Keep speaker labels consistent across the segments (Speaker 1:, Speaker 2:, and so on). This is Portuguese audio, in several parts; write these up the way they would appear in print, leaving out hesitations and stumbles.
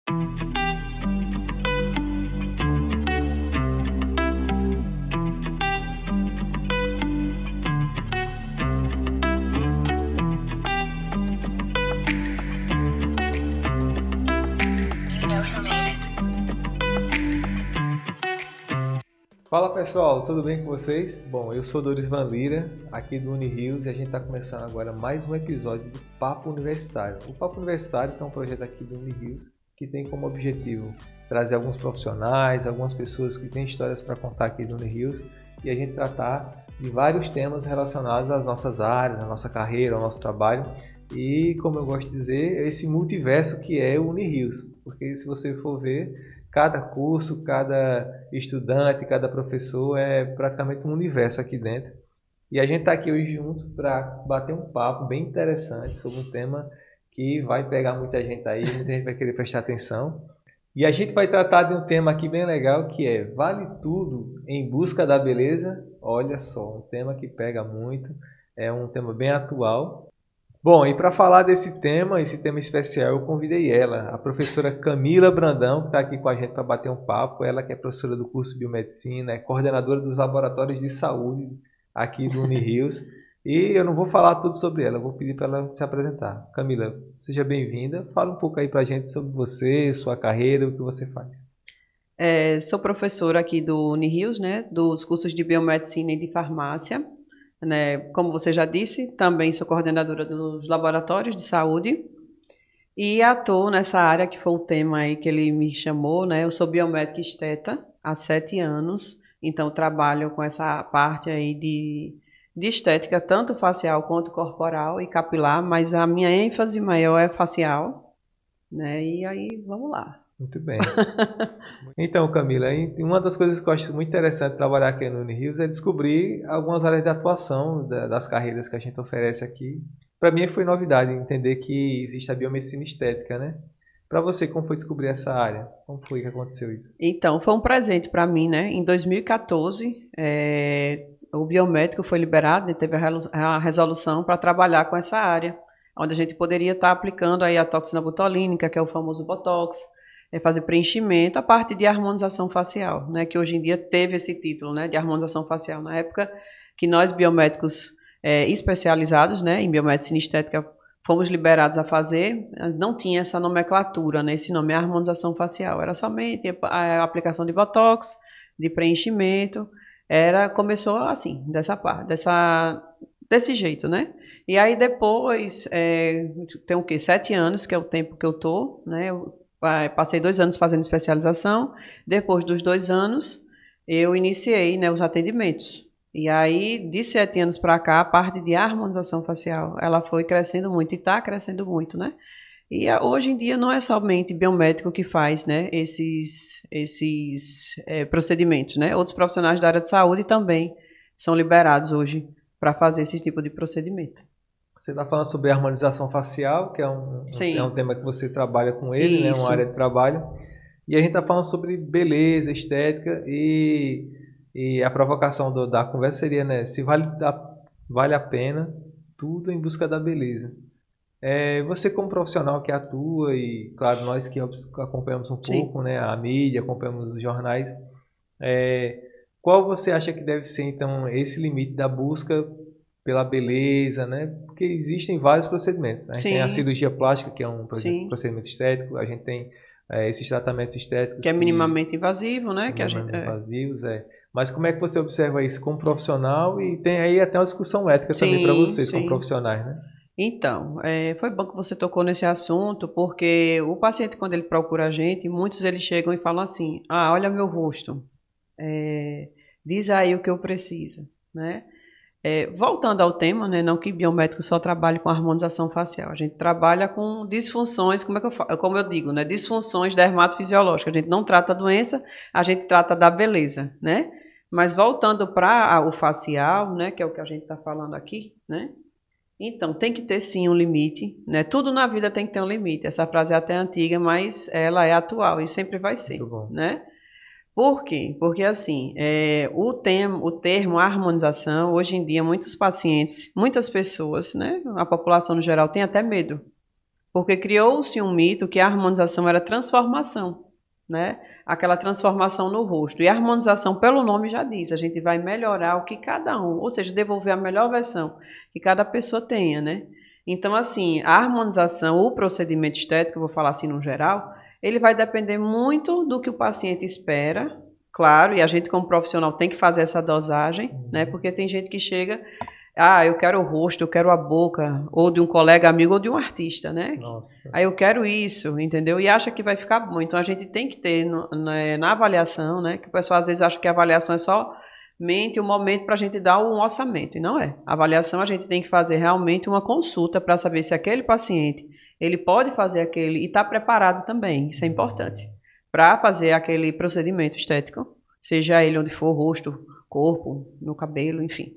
Speaker 1: Fala pessoal, tudo bem com vocês? Bom, eu sou Dorival Lira, aqui do Unirios, e a gente está começando agora mais um episódio do Papo Universitário. O Papo Universitário é um projeto aqui do Unirios que tem como objetivo trazer alguns profissionais, algumas pessoas que têm histórias para contar aqui do Unirios e a gente tratar de vários temas relacionados às nossas áreas, à nossa carreira, ao nosso trabalho e, como eu gosto de dizer, esse multiverso que é o Unirios, porque se você for ver, cada curso, cada estudante, cada professor é praticamente um universo aqui dentro. E a gente está aqui hoje junto para bater um papo bem interessante sobre um tema que vai pegar muita gente aí, muita gente vai querer prestar atenção. E a gente vai tratar de um tema aqui bem legal que é Vale Tudo em Busca da Beleza? Olha só, um tema que pega muito, é um tema bem atual. Bom, e para falar desse tema, esse tema especial, eu convidei ela, a professora Camila Brandão, que está aqui com a gente para bater um papo. Ela que é professora do curso de Biomedicina, é coordenadora dos laboratórios de saúde aqui do Unirios. E eu não vou falar tudo sobre ela, eu vou pedir para ela se apresentar. Camila, seja bem-vinda. Fala um pouco aí para a gente sobre você, sua carreira, o que você faz.
Speaker 2: Sou professora aqui do Unirios, né, dos cursos de Biomedicina e de Farmácia. Né? Como você já disse, também sou coordenadora dos laboratórios de saúde e atuo nessa área que foi o tema aí que ele me chamou, né? Eu sou biomédica esteta há 7 anos, então trabalho com essa parte aí de estética, tanto facial quanto corporal e capilar, mas a minha ênfase maior é facial, né? E aí, vamos lá.
Speaker 1: Muito bem. Então, Camila, uma das coisas que eu acho muito interessante trabalhar aqui no Unirios é descobrir algumas áreas de atuação das carreiras que a gente oferece aqui. Para mim foi novidade entender que existe a biomedicina estética, né? Para você, como foi descobrir essa área? Como foi que aconteceu isso?
Speaker 2: Então, foi um presente para mim, né? Em 2014, o biomédico foi liberado, né? Teve a resolução para trabalhar com essa área, onde a gente poderia estar aplicando aí a toxina botulínica, que é o famoso Botox, fazer preenchimento, a parte de harmonização facial, né? Que hoje em dia teve esse título, né? De harmonização facial. Na época que nós biomédicos especializados, né? Em biomedicina estética fomos liberados a fazer, não tinha essa nomenclatura, né? Esse nome é harmonização facial, era somente a aplicação de botox, de preenchimento, começou assim, desse jeito, né? E aí depois, tem o quê? 7 anos, que é o tempo que eu tô, né? Eu passei 2 anos fazendo especialização, depois dos 2 anos, eu iniciei, né, os atendimentos. E aí, de 7 anos para cá, a parte de harmonização facial, ela foi crescendo muito e está crescendo muito, né? E hoje em dia não é somente biomédico que faz, né, esses procedimentos, né? Outros profissionais da área de saúde também são liberados hoje para fazer esse tipo de procedimento.
Speaker 1: Você está falando sobre harmonização facial, que é um tema que você trabalha com ele, né? Uma área de trabalho. E a gente está falando sobre beleza, estética e a provocação da conversa seria, né? Se vale a pena tudo em busca da beleza. Você como profissional que atua e, claro, nós que acompanhamos um pouco, né? A mídia, acompanhamos os jornais. Qual você acha que deve ser, então, esse limite da busca pela beleza, né? Porque existem vários procedimentos. A gente tem a cirurgia plástica, que é um procedimento estético. A gente tem esses tratamentos estéticos.
Speaker 2: Que é minimamente invasivo, né?
Speaker 1: Minimamente invasivos, Mas como é que você observa isso como profissional? E tem aí até uma discussão ética também para vocês, como profissionais, né?
Speaker 2: Então, foi bom que você tocou nesse assunto, porque o paciente, quando ele procura a gente, muitos eles chegam e falam assim, olha meu rosto, diz aí o que eu preciso, né? Voltando ao tema, né, não que biomédico só trabalhe com harmonização facial, a gente trabalha com disfunções, como eu digo, né, disfunções dermatofisiológicas, a gente não trata a doença, a gente trata da beleza, né? Mas voltando para o facial, né, que é o que a gente está falando aqui, né? Então, tem que ter sim um limite, né? Tudo na vida tem que ter um limite. Essa frase é até antiga, mas ela é atual e sempre vai ser, né? Por quê? Porque, assim, o termo harmonização, hoje em dia, muitos pacientes, muitas pessoas, né? A população no geral tem até medo. Porque criou-se um mito que a harmonização era transformação, né? Aquela transformação no rosto. E a harmonização, pelo nome já diz, a gente vai melhorar o que cada um, ou seja, devolver a melhor versão que cada pessoa tenha, né? Então, assim, a harmonização, o procedimento estético, eu vou falar assim no geral, ele vai depender muito do que o paciente espera, claro, e a gente como profissional tem que fazer essa dosagem, né? Porque tem gente que chega, eu quero o rosto, eu quero a boca, ou de um colega amigo ou de um artista, né?
Speaker 1: Nossa.
Speaker 2: Aí eu quero isso, entendeu? E acha que vai ficar bom. Então a gente tem que ter na avaliação, né? Que o pessoal às vezes acha que a avaliação é só mente um momento para a gente dar um orçamento, e não é. A avaliação a gente tem que fazer realmente uma consulta para saber se aquele paciente ele pode fazer aquele e está preparado também, isso é importante, para fazer aquele procedimento estético, seja ele onde for, rosto, corpo, no cabelo, enfim.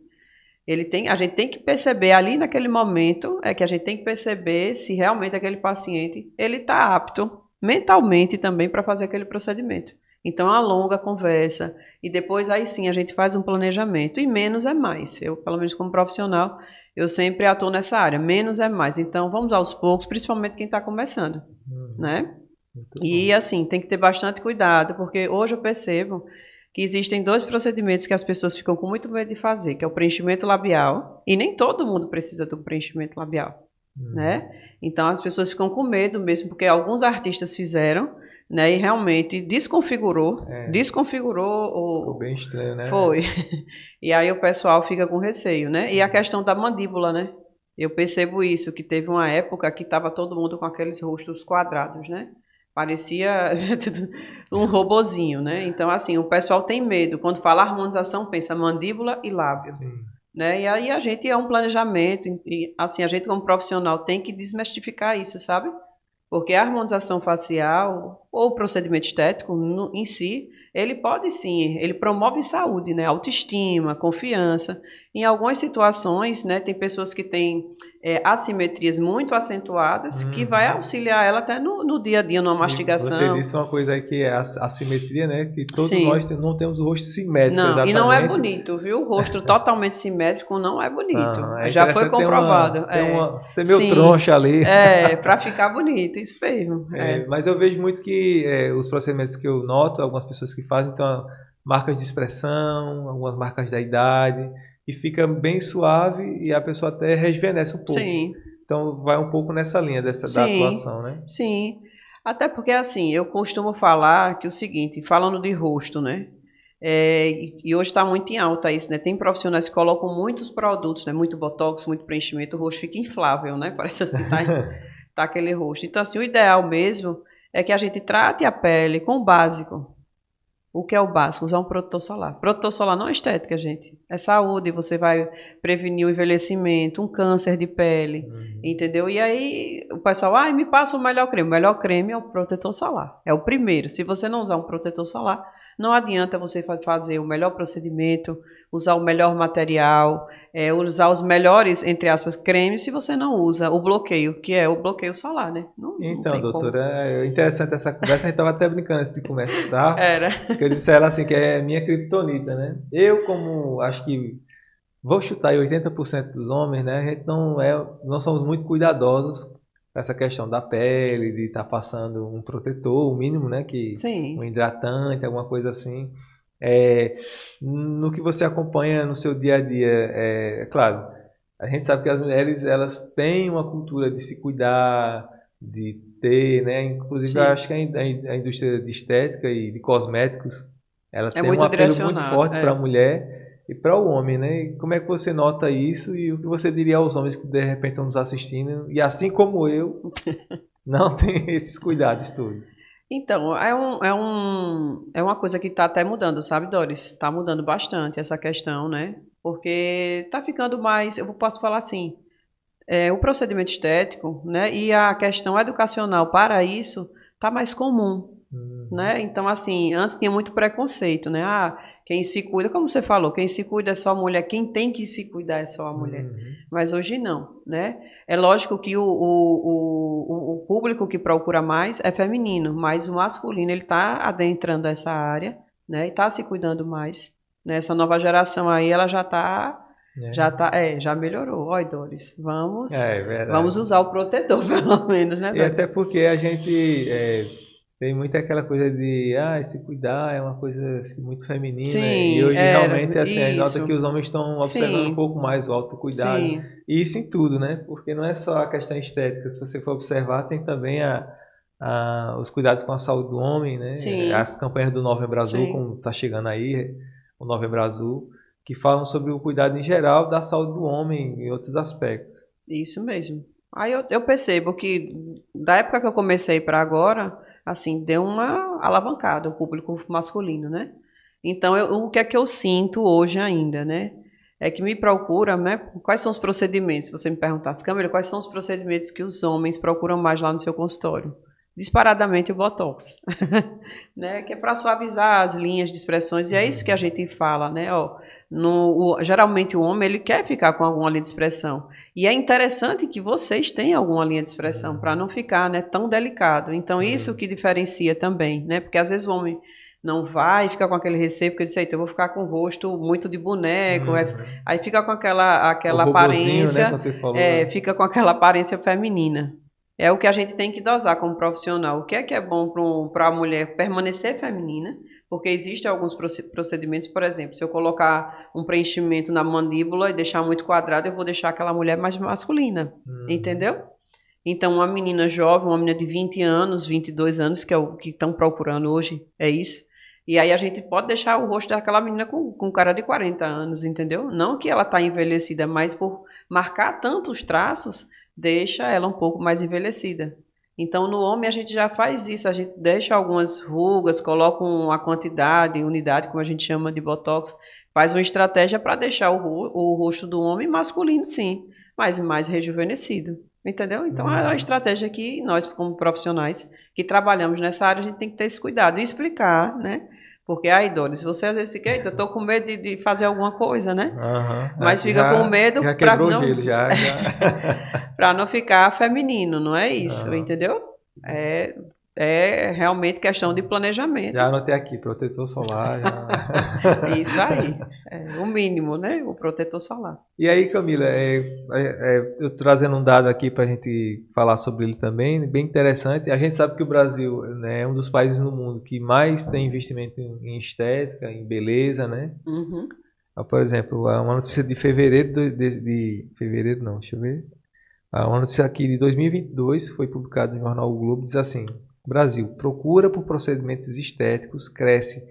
Speaker 2: A gente tem que perceber ali naquele momento, que a gente tem que perceber se realmente aquele paciente ele está apto mentalmente também para fazer aquele procedimento. Então, a longa conversa e depois aí sim a gente faz um planejamento e menos é mais. Eu, pelo menos como profissional, eu sempre atuo nessa área, menos é mais. Então, vamos aos poucos, principalmente quem está começando, né? E assim, tem que ter bastante cuidado, porque hoje eu percebo que existem 2 procedimentos que as pessoas ficam com muito medo de fazer, que é o preenchimento labial, e nem todo mundo precisa do preenchimento labial, né? Então as pessoas ficam com medo mesmo, porque alguns artistas fizeram, né, e realmente desconfigurou
Speaker 1: Ficou bem estranho, né?
Speaker 2: Foi. E aí o pessoal fica com receio, né? E a questão da mandíbula, né? Eu percebo isso, que teve uma época que estava todo mundo com aqueles rostos quadrados, né? Parecia um robozinho, né? Então, assim, o pessoal tem medo. Quando fala harmonização, pensa mandíbula e lábio.
Speaker 1: Sim.
Speaker 2: Né? E aí a gente é um planejamento, e assim, a gente como profissional tem que desmistificar isso, sabe? Porque a harmonização facial ou o procedimento estético em si, ele pode sim, ele promove saúde, né? Autoestima, confiança. Em algumas situações, né, tem pessoas que têm assimetrias muito acentuadas que vai auxiliar ela até no dia a dia, numa mastigação.
Speaker 1: Você disse uma coisa aí que é a assimetria, né? Que todos
Speaker 2: Sim.
Speaker 1: nós não temos o rosto simétrico,
Speaker 2: não,
Speaker 1: exatamente.
Speaker 2: E não é bonito, viu? O rosto totalmente simétrico não é bonito.
Speaker 1: É
Speaker 2: Já foi comprovado.
Speaker 1: Ser meio troncha ali.
Speaker 2: Para ficar bonito, isso mesmo.
Speaker 1: Mas eu vejo muito que os procedimentos que eu noto, algumas pessoas que fazem, então, marcas de expressão, algumas marcas da idade, e fica bem suave e a pessoa até rejuvenesce um pouco.
Speaker 2: Sim.
Speaker 1: Então vai um pouco nessa linha da atuação, né?
Speaker 2: Sim. Até porque, assim, eu costumo falar que o seguinte, falando de rosto, né? E hoje está muito em alta isso, né? Tem profissionais que colocam muitos produtos, né? Muito botox, muito preenchimento, o rosto fica inflável, né? Parece assim, tá aquele rosto. Então, assim, o ideal mesmo é que a gente trate a pele com o básico. O que é o básico? Usar um protetor solar. Protetor solar não é estética, gente. É saúde, você vai prevenir o envelhecimento, um câncer de pele, entendeu? E aí o pessoal, me passa o melhor creme. O melhor creme é o protetor solar. É o primeiro. Se você não usar um protetor solar, não adianta você fazer o melhor procedimento, usar o melhor material, usar os melhores, entre aspas, cremes, se você não usa o bloqueio, que é o bloqueio solar, né?
Speaker 1: Então, doutora, interessante essa conversa. A gente estava até brincando antes de começar.
Speaker 2: Era.
Speaker 1: Que eu disse a ela assim, que é minha criptonita, né? Eu, como acho que vou chutar aí 80% dos homens, né? A gente não somos muito cuidadosos com essa questão da pele, de estar passando um protetor, o mínimo, né?
Speaker 2: Sim.
Speaker 1: Um hidratante, alguma coisa assim. No que você acompanha no seu dia a dia, claro, a gente sabe que as mulheres elas têm uma cultura de se cuidar, de ter, né? Inclusive, eu acho que a indústria de estética e de cosméticos, ela tem um apelo muito forte para a mulher e para o homem, né? E como é que você nota isso e o que você diria aos homens que de repente estão nos assistindo e assim como eu, não tem esses cuidados todos?
Speaker 2: Então, é uma coisa que está até mudando, sabe, Doris? Está mudando bastante essa questão, né? Porque está ficando mais, eu posso falar assim, o procedimento estético, né, e a questão educacional para isso está mais comum, né? Então, assim, antes tinha muito preconceito, né? Quem se cuida, como você falou, quem se cuida é só a mulher, quem tem que se cuidar é só a mulher. Mas hoje não, né? É lógico que o público que procura mais é feminino, mas o masculino ele está adentrando essa área, né? E está se cuidando mais. Né? Essa nova geração aí, ela já está
Speaker 1: né?
Speaker 2: Já melhorou. Olha, Doris,
Speaker 1: É
Speaker 2: vamos
Speaker 1: verdade.
Speaker 2: usar o protetor, pelo menos, né,
Speaker 1: E até
Speaker 2: Doris?
Speaker 1: porque a gente tem muito aquela coisa de se cuidar é uma coisa muito feminina. E
Speaker 2: Sim,
Speaker 1: hoje
Speaker 2: era
Speaker 1: realmente assim, a gente nota que
Speaker 2: isso.
Speaker 1: os homens estão observando um
Speaker 2: Sim,
Speaker 1: pouco mais o autocuidado.
Speaker 2: sim,
Speaker 1: E isso em tudo, né? Porque não é só a questão estética. Se você for observar, tem também os cuidados com a saúde do homem, né?
Speaker 2: sim,
Speaker 1: As campanhas do Novembro Azul,
Speaker 2: sim.
Speaker 1: como está chegando aí, o Novembro Azul, que falam sobre o cuidado em geral da saúde do homem em outros aspectos.
Speaker 2: Isso mesmo. Aí eu percebo que da época que eu comecei para agora, assim, deu uma alavancada o público masculino, né? Então, o que é que eu sinto hoje ainda, né? É que me procura, né? Quais são os procedimentos? Se você me perguntasse, Camila, quais são os procedimentos que os homens procuram mais lá no seu consultório? Disparadamente o Botox, né? Que é para suavizar as linhas de expressões, e é isso que a gente fala, né? Ó, geralmente o homem ele quer ficar com alguma linha de expressão. E é interessante que vocês tenham alguma linha de expressão para não
Speaker 1: Uhum.
Speaker 2: ficar, né, tão delicado. Então, isso
Speaker 1: Sim.
Speaker 2: que diferencia também, né? Porque às vezes o homem não vai, fica com aquele receio, porque ele diz, eita, eu vou ficar com o rosto muito de boneco,
Speaker 1: Uhum.
Speaker 2: aí fica com
Speaker 1: O
Speaker 2: aquela
Speaker 1: robozinho, né, que
Speaker 2: aparência,
Speaker 1: você falou, né?
Speaker 2: fica com aquela aparência feminina. É o que a gente tem que dosar como profissional. O que é bom para a mulher permanecer feminina, porque existem alguns procedimentos, por exemplo, se eu colocar um preenchimento na mandíbula e deixar muito quadrado, eu vou deixar aquela mulher mais masculina,
Speaker 1: Uhum.
Speaker 2: entendeu? Então, uma menina jovem, uma menina de 20 anos, 22 anos, que é o que estão procurando hoje, é isso. E aí a gente pode deixar o rosto daquela menina com cara de 40 anos, entendeu? Não que ela está envelhecida, mas por marcar tantos traços, deixa ela um pouco mais envelhecida. Então, no homem, a gente já faz isso, a gente deixa algumas rugas, coloca uma quantidade, unidade, como a gente chama de botox, faz uma estratégia para deixar o rosto do homem masculino, sim, mas mais rejuvenescido. Entendeu? Então, a
Speaker 1: Uhum.
Speaker 2: estratégia que nós, como profissionais que trabalhamos nessa área, a gente tem que ter esse cuidado e explicar, né? Porque, aí, Dori, se você às vezes fica, eita, eu tô com medo de fazer alguma coisa, né?
Speaker 1: Aham.
Speaker 2: Mas fica com
Speaker 1: Já,
Speaker 2: medo
Speaker 1: já
Speaker 2: para
Speaker 1: quebrou o gelo,
Speaker 2: não,
Speaker 1: já.
Speaker 2: para não ficar feminino, não é isso,
Speaker 1: Aham.
Speaker 2: entendeu? É, é realmente questão de planejamento.
Speaker 1: Já anotei aqui, protetor solar. Já.
Speaker 2: Isso aí, é o mínimo, né? O protetor solar.
Speaker 1: E aí, Camila, eu trazendo um dado aqui para a gente falar sobre ele também, bem interessante. A gente sabe que o Brasil, né, é um dos países no mundo que mais tem investimento em estética, em beleza, né?
Speaker 2: Uhum.
Speaker 1: Por exemplo, uma notícia de fevereiro de fevereiro não, deixa eu ver. Uma notícia aqui de 2022 foi publicada no jornal O Globo, diz assim: Brasil, procura por procedimentos estéticos cresce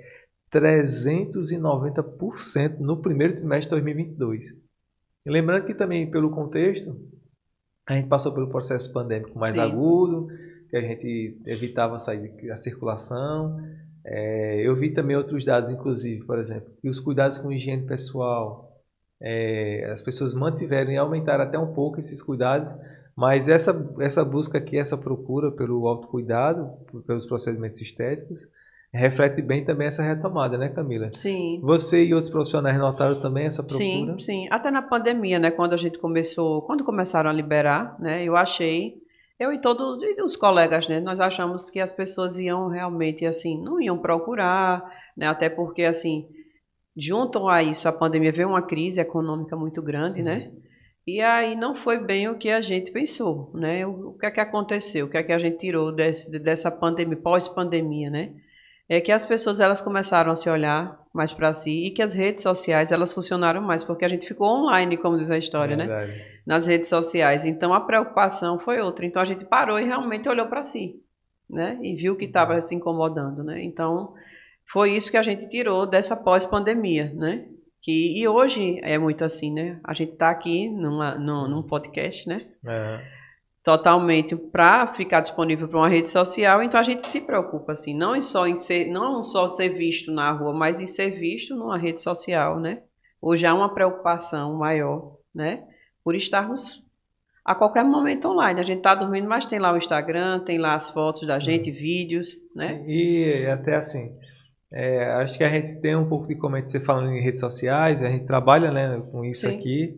Speaker 1: 390% no primeiro trimestre de 2022. E lembrando que também, pelo contexto, a gente passou pelo processo pandêmico mais
Speaker 2: Sim,
Speaker 1: agudo, que a gente evitava sair da circulação. Eu vi também outros dados, inclusive, por exemplo, que os cuidados com higiene pessoal, as pessoas mantiveram e aumentaram até um pouco esses cuidados, mas essa busca aqui, essa procura pelo autocuidado, pelos procedimentos estéticos, reflete bem também essa retomada, né, Camila?
Speaker 2: sim.
Speaker 1: Você e outros profissionais notaram também essa
Speaker 2: Sim,
Speaker 1: procura?
Speaker 2: sim. Até na pandemia, né, quando a gente começou, quando começaram a liberar, né, eu e todos e os colegas, né, nós achamos que as pessoas iam realmente, assim, não iam procurar, né, até porque, assim, junto a isso, a pandemia veio uma crise econômica muito grande,
Speaker 1: Sim.
Speaker 2: né, e aí não foi bem o que a gente pensou, né, o que é que aconteceu, o que é que a gente tirou dessa pandemia, pós-pandemia, né, é que as pessoas elas começaram a se olhar mais para si e que as redes sociais elas funcionaram mais porque a gente ficou online, como diz a história, né?
Speaker 1: Verdade.
Speaker 2: Nas redes sociais. Então a preocupação foi outra. Então a gente parou e realmente olhou para si, né? E viu que estava se incomodando, né? Então foi isso que a gente tirou dessa pós-pandemia, né? E hoje é muito assim, né? A gente está aqui num
Speaker 1: Sim.
Speaker 2: podcast, né?
Speaker 1: É.
Speaker 2: Totalmente para ficar disponível para uma rede social, então a gente se preocupa assim, não só ser visto na rua, mas em ser visto numa rede social, né? Hoje há uma preocupação maior, né? Por estarmos a qualquer momento online. A gente está dormindo, mas tem lá o Instagram, tem lá as fotos da gente,
Speaker 1: Sim.
Speaker 2: vídeos,
Speaker 1: Sim.
Speaker 2: né?
Speaker 1: E até assim, acho que a gente tem um pouco de como você falando em redes sociais, a gente trabalha, né, com isso
Speaker 2: Sim,
Speaker 1: aqui.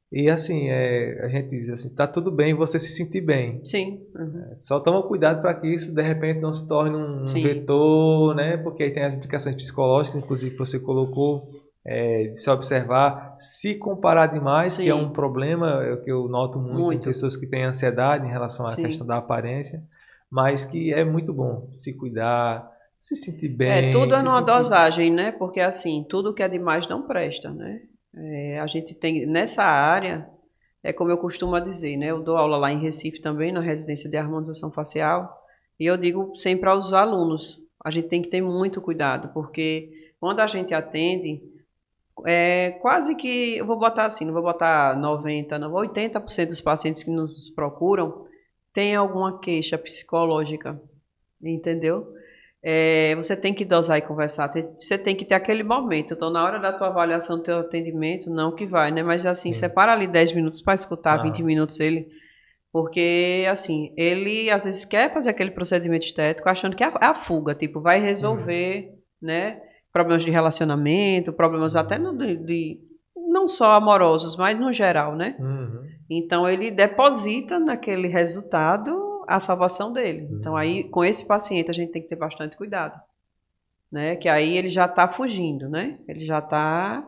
Speaker 1: E assim, a gente diz assim, tá tudo bem você se sentir bem.
Speaker 2: sim, uhum,
Speaker 1: Só toma cuidado para que isso de repente não se torne um
Speaker 2: sim,
Speaker 1: vetor, né? Porque aí tem as implicações psicológicas, inclusive que você colocou. de se observar, se comparar demais,
Speaker 2: Sim.
Speaker 1: que é um problema que eu noto muito em
Speaker 2: Muito.
Speaker 1: pessoas que têm ansiedade em relação à
Speaker 2: Sim.
Speaker 1: questão da aparência, mas que é muito bom se cuidar, se sentir bem,
Speaker 2: Tudo é
Speaker 1: se
Speaker 2: numa
Speaker 1: sentir...
Speaker 2: dosagem, né? Porque assim, tudo que é demais não presta, né? A gente tem, nessa área, é como eu costumo dizer, né? Eu dou aula lá em Recife também, na residência de harmonização facial, e eu digo sempre aos alunos, a gente tem que ter muito cuidado, porque quando a gente atende, quase que, eu vou botar assim, não vou botar 90, não, 80% dos pacientes que nos procuram têm alguma queixa psicológica, entendeu? Você tem que dosar e conversar, você tem que ter aquele momento. Então, na hora da tua avaliação, do teu atendimento, não que vai, né? Mas assim, separa ali 10 minutos para escutar, 20 minutos ele, porque assim, ele às vezes quer fazer aquele procedimento estético achando que é a fuga, tipo, vai resolver, né? Problemas de relacionamento, problemas até não só amorosos, mas no geral, né? Então ele deposita naquele resultado a salvação dele. Então aí com esse paciente a gente tem que ter bastante cuidado, né? Que aí ele já está fugindo, né? Ele já está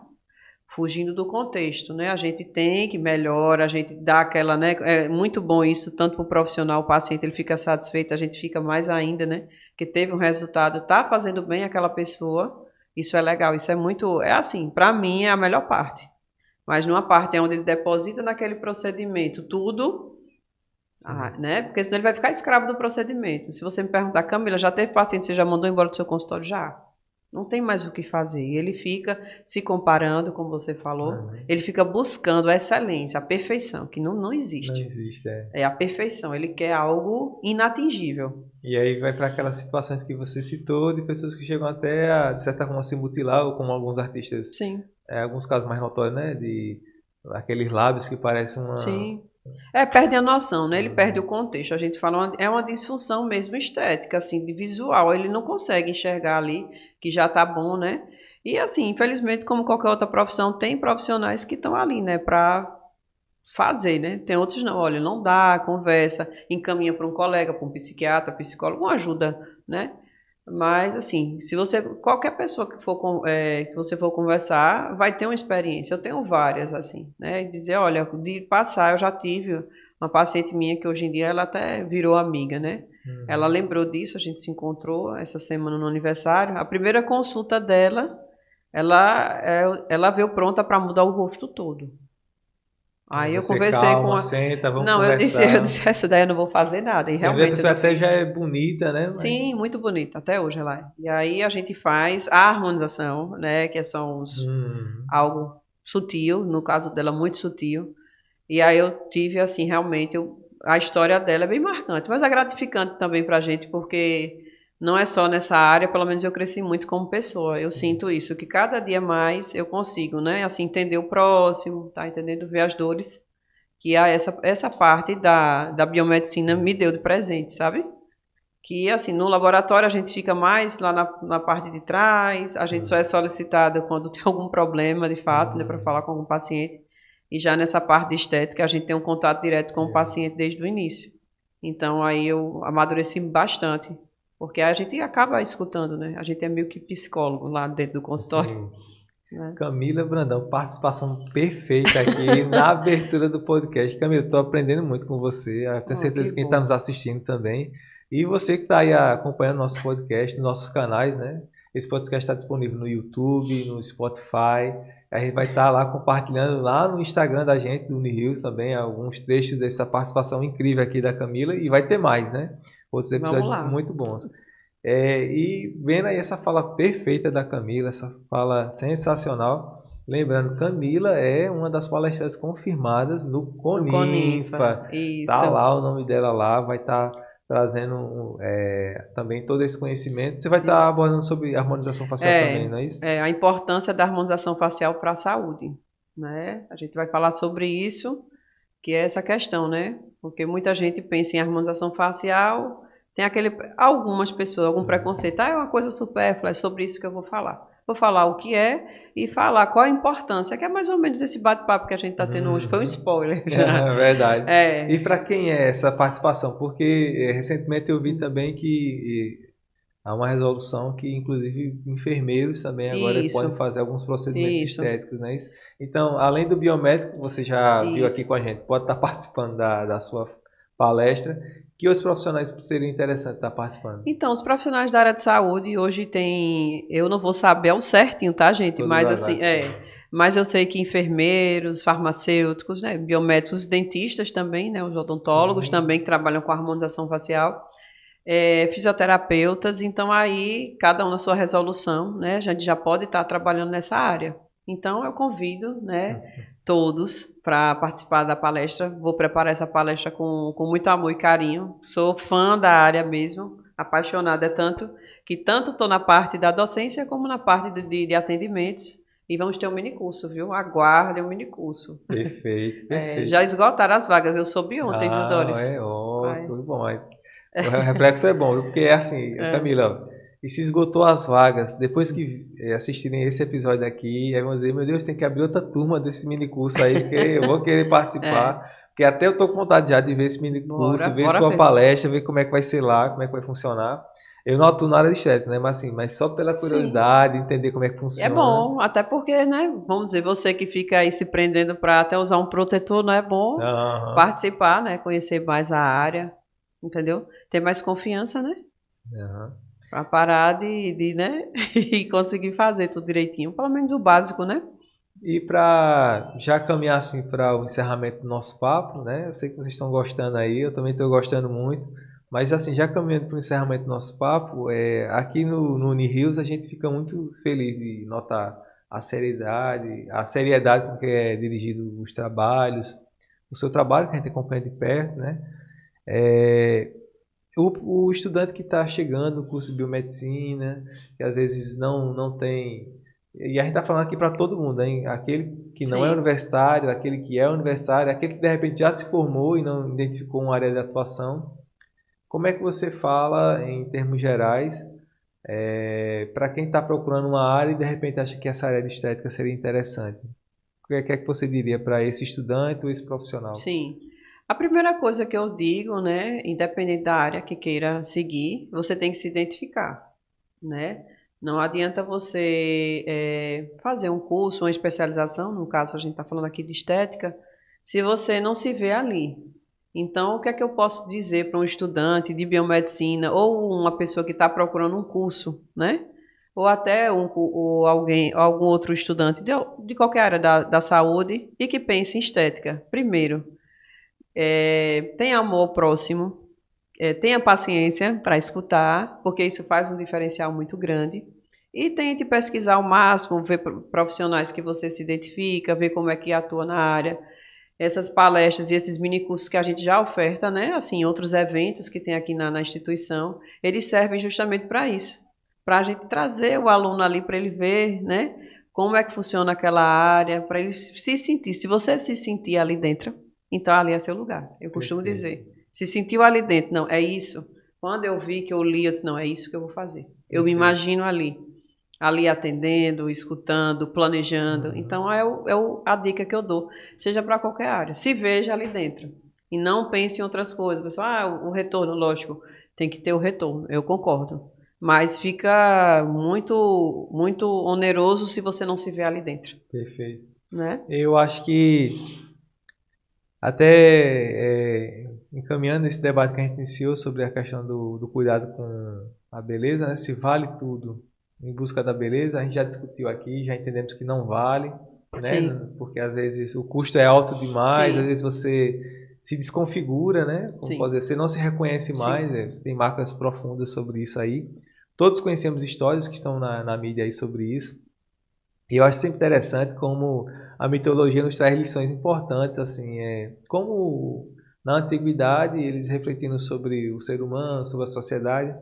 Speaker 2: fugindo do contexto, né? A gente tem que melhorar, a gente dá aquela, né? É muito bom isso, tanto para o profissional, o paciente ele fica satisfeito, a gente fica mais ainda, né? Que teve um resultado, tá fazendo bem aquela pessoa. Isso é legal, isso é muito, é assim, para mim é a melhor parte. Mas numa parte onde ele deposita naquele procedimento tudo, né? Porque senão ele vai ficar escravo do procedimento. Se você me perguntar, Camila, já teve paciente, você já mandou embora do seu consultório? Já. Não tem mais o que fazer. E ele fica se comparando, como você falou, ele fica buscando a excelência, a perfeição, que não existe.
Speaker 1: Não existe,
Speaker 2: É a perfeição, ele quer algo inatingível.
Speaker 1: E aí vai para aquelas situações que você citou, de pessoas que chegam até a, de certa forma, se mutilar, ou como alguns artistas,
Speaker 2: Sim.
Speaker 1: Alguns casos mais notórios, né? De aqueles lábios que parecem uma...
Speaker 2: Sim. Perde a noção, né? Ele perde o contexto. A gente fala, é uma disfunção mesmo estética, assim, de visual. Ele não consegue enxergar ali que já tá bom, né? E assim, infelizmente, como qualquer outra profissão, tem profissionais que estão ali, né, para fazer, né? Tem outros não, olha, não dá, conversa, encaminha para um colega, para um psiquiatra, psicólogo, uma ajuda, né? Mas assim, se você, qualquer pessoa que você for conversar, vai ter uma experiência. Eu tenho várias assim, né? Dizer, olha, de passar, eu já tive uma paciente minha que hoje em dia ela até virou amiga, né? Ela lembrou disso, a gente se encontrou essa semana no aniversário. A primeira consulta dela, ela veio pronta para mudar o rosto todo. Aí eu conversei
Speaker 1: calma,
Speaker 2: com
Speaker 1: senta, vamos
Speaker 2: Não,
Speaker 1: conversar.
Speaker 2: eu disse, essa daí eu não vou fazer nada. E realmente
Speaker 1: a pessoa
Speaker 2: eu
Speaker 1: até
Speaker 2: fiz.
Speaker 1: já é bonita, né? Mas...
Speaker 2: Sim, muito bonita, até hoje ela é. E aí a gente faz a harmonização, né? Que são algo sutil, no caso dela, muito sutil. E aí eu tive, assim, realmente, a história dela é bem marcante, mas é gratificante também pra gente, porque não é só nessa área, pelo menos eu cresci muito como pessoa. Eu sinto isso, que cada dia mais eu consigo, né? Assim, entender o próximo, tá entendendo? Ver as dores que essa parte da biomedicina me deu de presente, sabe? Que, assim, no laboratório a gente fica mais lá na parte de trás, a gente só é solicitado quando tem algum problema, de fato, né, para falar com algum paciente. E já nessa parte de estética, a gente tem um contato direto com o paciente desde o início. Então, aí eu amadureci bastante, porque a gente acaba escutando, né? A gente é meio que psicólogo lá dentro do consultório. Né?
Speaker 1: Camila Brandão, participação perfeita aqui na abertura do podcast. Camila, estou aprendendo muito com você. Eu tenho certeza que quem está nos assistindo também. E você que está aí acompanhando nosso podcast, nossos canais, né? Esse podcast está disponível no YouTube, no Spotify. A gente vai estar lá compartilhando lá no Instagram da gente, do Unihills também, alguns trechos dessa participação incrível aqui da Camila. E vai ter mais, né? Outros episódios muito bons. E vendo aí essa fala perfeita da Camila, essa fala sensacional. Lembrando, Camila é uma das palestrantes confirmadas no Coninfa. Tá lá o nome dela lá, vai estar trazendo também todo esse conhecimento. Você vai estar abordando sobre harmonização facial também, não é isso?
Speaker 2: A importância da harmonização facial para a saúde, né? A gente vai falar sobre isso, que é essa questão, né? Porque muita gente pensa em harmonização facial, tem algumas pessoas, algum preconceito, é uma coisa supérflua, é sobre isso que eu vou falar. Vou falar o que é e falar qual a importância, que é mais ou menos esse bate-papo que a gente está tendo hoje. Foi um spoiler.
Speaker 1: É verdade. E para quem é essa participação? Porque recentemente eu vi também que há uma resolução que, inclusive, enfermeiros também agora podem
Speaker 2: Isso,
Speaker 1: fazer alguns procedimentos
Speaker 2: isso,
Speaker 1: estéticos, não é isso? Então, além do biomédico, você já viu aqui
Speaker 2: isso.
Speaker 1: com a gente, pode estar participando da sua palestra. Que outros profissionais seriam interessantes estar participando?
Speaker 2: Então, os profissionais da área de saúde hoje tem, eu não vou saber ao certinho, tá, gente?
Speaker 1: Todas
Speaker 2: Mas
Speaker 1: as
Speaker 2: assim,
Speaker 1: áreas, sim.
Speaker 2: mas eu sei que enfermeiros, farmacêuticos, né, biomédicos, os dentistas também, né, os odontólogos
Speaker 1: Sim,
Speaker 2: também que trabalham com harmonização facial, fisioterapeutas, então aí cada um na sua resolução, né, a gente já pode estar trabalhando nessa área. Então eu convido, né, todos para participar da palestra. Vou preparar essa palestra com muito amor e carinho. Sou fã da área mesmo, apaixonada tanto que tanto estou na parte da docência como na parte de atendimentos. E vamos ter um minicurso, viu? Aguarde um minicurso.
Speaker 1: perfeito,
Speaker 2: Já
Speaker 1: perfeito.
Speaker 2: esgotaram as vagas, eu soube ontem, viu,
Speaker 1: Ah,
Speaker 2: Doris?
Speaker 1: é
Speaker 2: Ai,
Speaker 1: ótimo, bom. O reflexo é bom, viu? Porque é assim,
Speaker 2: é,
Speaker 1: Camila, e se esgotou as vagas, depois que assistirem esse episódio aqui, aí vão dizer, meu Deus, tem que abrir outra turma desse mini curso aí, porque eu vou querer
Speaker 2: é,
Speaker 1: participar, porque até eu tô com vontade já de ver esse mini
Speaker 2: bora,
Speaker 1: curso, ver
Speaker 2: bora
Speaker 1: sua
Speaker 2: ver.
Speaker 1: palestra, ver como é que vai ser lá, como é que vai funcionar. Eu não atuo na área de estética, né? Mas assim, mas só pela
Speaker 2: Sim.
Speaker 1: curiosidade, entender como é que
Speaker 2: É
Speaker 1: funciona.
Speaker 2: bom, até porque, né, vamos dizer, você que fica aí se prendendo para até usar um protetor, não é bom
Speaker 1: Aham,
Speaker 2: participar, né, conhecer mais a área, entendeu? Ter mais confiança, né,
Speaker 1: aham.
Speaker 2: para parar né, e conseguir fazer tudo direitinho, pelo menos o básico, né?
Speaker 1: E para já caminhar assim para o encerramento do nosso papo, né? Eu sei que vocês estão gostando aí, eu também estou gostando muito. Mas assim, já caminhando para o encerramento do nosso papo, aqui no Unirios a gente fica muito feliz de notar a seriedade com que é dirigido os trabalhos, o seu trabalho que a gente acompanha de perto, né? É, o estudante que está chegando no curso de biomedicina, que às vezes não tem. E a gente está falando aqui para todo mundo, hein? Aquele que não é
Speaker 2: Sim.
Speaker 1: universitário, aquele que é universitário, aquele que de repente já se formou e não identificou uma área de atuação. Como é que você fala, em termos gerais, para quem está procurando uma área e de repente acha que essa área de estética seria interessante? O que é que você diria para esse estudante ou esse profissional?
Speaker 2: Sim. A primeira coisa que eu digo, né, independente da área que queira seguir, você tem que se identificar, né? Não adianta você fazer um curso, uma especialização, no caso a gente está falando aqui de estética, se você não se vê ali. Então, o que é que eu posso dizer para um estudante de biomedicina ou uma pessoa que está procurando um curso, né? Ou até ou alguém, algum outro estudante de qualquer área da saúde e que pense em estética. Primeiro, tenha amor ao próximo, tenha paciência para escutar, porque isso faz um diferencial muito grande. E tente pesquisar ao máximo, ver profissionais que você se identifica, ver como é que atua na área. Essas palestras e esses minicursos que a gente já oferta, né? Assim, outros eventos que tem aqui na instituição, eles servem justamente para isso. Para a gente trazer o aluno ali para ele ver, né? Como é que funciona aquela área, para ele se sentir. Se você se sentir ali dentro, então ali é seu lugar. Eu costumo
Speaker 1: Perfeito,
Speaker 2: dizer. Se sentiu ali dentro, não, é isso. Quando eu vi que eu li, eu disse, não, é isso que eu vou fazer. Eu me
Speaker 1: perfeito.
Speaker 2: imagino ali atendendo, escutando, planejando.
Speaker 1: Uhum.
Speaker 2: Então a dica que eu dou, seja para qualquer área. Se veja ali dentro e não pense em outras coisas. Pessoal, o retorno, lógico, tem que ter o retorno. Eu concordo. Mas fica muito oneroso se você não se vê ali dentro,
Speaker 1: Perfeito.
Speaker 2: né?
Speaker 1: Eu acho que até encaminhando esse debate que a gente iniciou sobre a questão do cuidado com a beleza, né? Se vale tudo em busca da beleza, a gente já discutiu aqui, já entendemos que não vale, né?
Speaker 2: Sim,
Speaker 1: Porque às vezes o custo é alto demais, às
Speaker 2: sim,
Speaker 1: vezes você se desconfigura, né? Como pode
Speaker 2: sim,
Speaker 1: dizer, você não se reconhece mais,
Speaker 2: sim,
Speaker 1: você tem marcas profundas sobre isso aí. Todos conhecemos histórias que estão na mídia aí sobre isso. E eu acho sempre interessante como a mitologia nos traz lições importantes, assim, como na antiguidade eles refletindo sobre o ser humano, sobre a sociedade.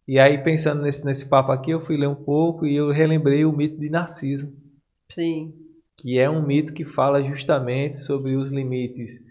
Speaker 1: E aí pensando nesse papo aqui, eu fui ler um pouco e eu relembrei o mito de Narciso,
Speaker 2: sim,
Speaker 1: que é um mito que fala justamente sobre os limites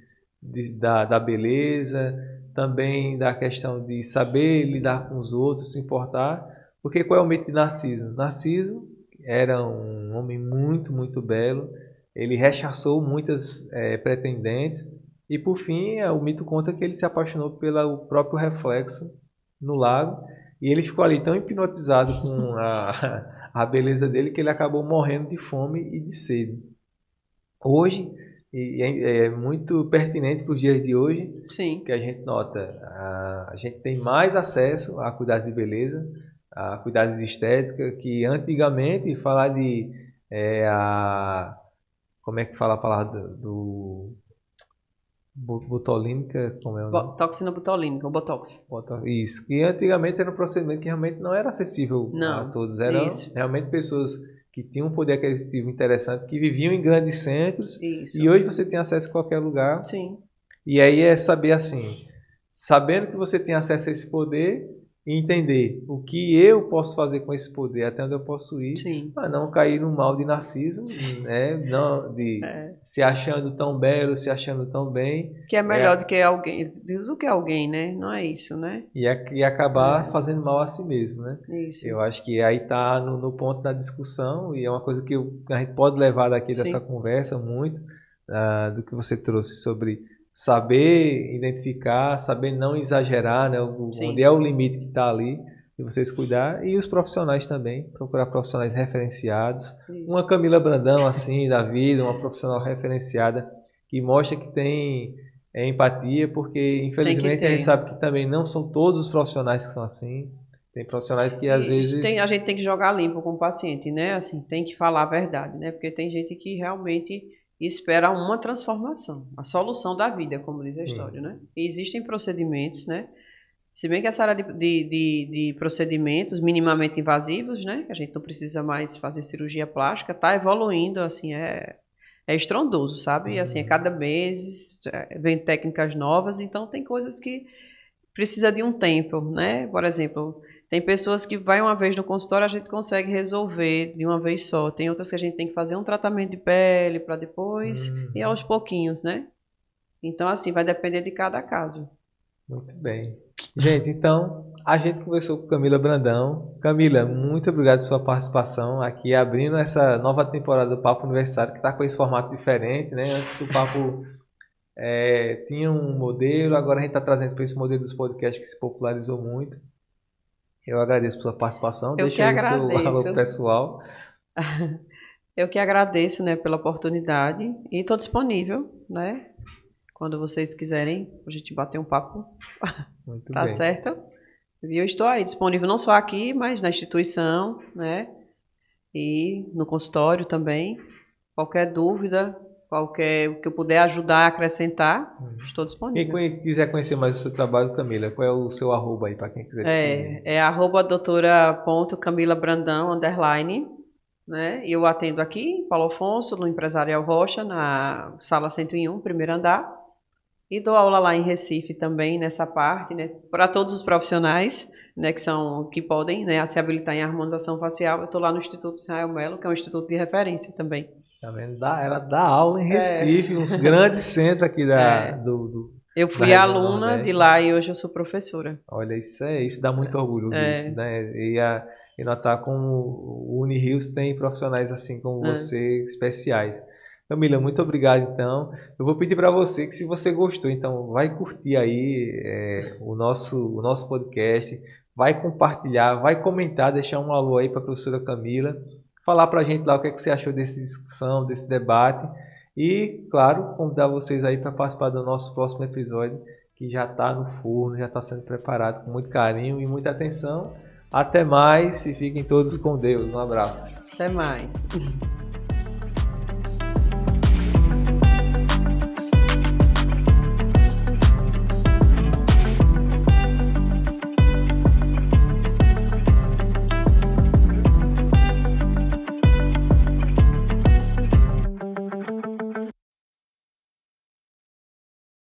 Speaker 1: da beleza, também da questão de saber lidar com os outros, se importar. Porque qual é o mito de Narciso? Narciso era um homem muito, muito belo. Ele rechaçou muitas pretendentes e por fim o mito conta que ele se apaixonou pelo próprio reflexo no lago E ele ficou ali tão hipnotizado com a beleza dele que ele acabou morrendo de fome e de sede. Hoje, e é muito pertinente para os dias de hoje,
Speaker 2: Sim.
Speaker 1: que a gente nota, a gente tem mais acesso a cuidados de beleza, a cuidados de estética, que antigamente falar de como é que fala a palavra do botulínica, como é o nome?
Speaker 2: Toxina botulínica, o Botox.
Speaker 1: Isso, que antigamente era um procedimento que realmente não era acessível a todos, eram realmente pessoas que tinham um poder aquisitivo interessante, que viviam em grandes centros, e hoje você tem acesso a qualquer lugar.
Speaker 2: Sim.
Speaker 1: E aí é saber assim, sabendo que você tem acesso a esse poder, e entender o que eu posso fazer com esse poder, até onde eu posso ir, para não cair no mal de narciso, né? Não, se achando tão belo, se achando tão bem.
Speaker 2: Que é melhor do que alguém, né? Não é isso, né?
Speaker 1: E acabar fazendo mal a si mesmo, né?
Speaker 2: Isso.
Speaker 1: Eu acho que aí está no ponto da discussão, e é uma coisa que a gente pode levar daqui dessa conversa muito, do que você trouxe sobre saber identificar, saber não exagerar, né? Onde é o limite que está ali, e vocês cuidar, e os profissionais também, procurar profissionais referenciados. Isso. Uma Camila Brandão, assim, da vida, uma profissional referenciada, que mostra que tem empatia, porque infelizmente a gente sabe que também não são todos os profissionais que são assim. Tem profissionais que às vezes...
Speaker 2: A gente tem que jogar limpo com o paciente, né? Assim, tem que falar a verdade, né? Porque tem gente que realmente espera uma transformação, a solução da vida, como diz a história, né? E existem procedimentos, né? Se bem que essa área de procedimentos minimamente invasivos, né? Que a gente não precisa mais fazer cirurgia plástica, está evoluindo, assim, é estrondoso, sabe? E assim, a cada mês vem técnicas novas, então tem coisas que precisa de um tempo, né? Por exemplo, tem pessoas que vai uma vez no consultório, a gente consegue resolver de uma vez só. Tem outras que a gente tem que fazer um tratamento de pele para depois e aos pouquinhos, né? Então, assim, vai depender de cada caso.
Speaker 1: Muito bem. Gente, então, a gente conversou com Camila Brandão. Camila, muito obrigado pela sua participação aqui, abrindo essa nova temporada do Papo Universitário, que está com esse formato diferente, né? Antes o Papo tinha um modelo, agora a gente está trazendo para esse modelo dos podcasts que se popularizou muito. Eu agradeço pela sua participação. Deixa aí o seu alô pessoal.
Speaker 2: Eu que agradeço, né, pela oportunidade e estou disponível, né? Quando vocês quiserem, a gente bater um papo.
Speaker 1: Muito
Speaker 2: tá
Speaker 1: bem.
Speaker 2: Certo? E eu estou aí disponível não só aqui, mas na instituição, né? E no consultório também. Qualquer dúvida, qualquer que eu puder ajudar, acrescentar, estou disponível.
Speaker 1: Quem quiser conhecer mais o seu trabalho, Camila, qual é o seu arroba aí para quem quiser te seguir?
Speaker 2: É @doutora.camilabrandão_, né? E eu atendo aqui em Paulo Afonso, no Empresarial Rocha, na sala 101, primeiro andar. E dou aula lá em Recife também, nessa parte, né? Para todos os profissionais, né, que podem, né, se habilitar em harmonização facial. Eu estou lá no Instituto Israel Melo, que é um instituto de referência também.
Speaker 1: Tá vendo? Ela dá aula em Recife, uns grandes centros aqui
Speaker 2: eu fui aluna de lá e hoje eu sou professora.
Speaker 1: Olha, isso dá muito orgulho disso, né? E notar como o Unirios tem profissionais assim como você, especiais. Camila, muito obrigado então. Eu vou pedir para você que se você gostou, então vai curtir aí o nosso podcast, vai compartilhar, vai comentar, deixar um alô aí para a professora Camila, falar para a gente lá o que é que você achou dessa discussão, desse debate e, claro, convidar vocês aí para participar do nosso próximo episódio, que já está no forno, já está sendo preparado com muito carinho e muita atenção. Até mais e fiquem todos com Deus. Um abraço.
Speaker 2: Até mais.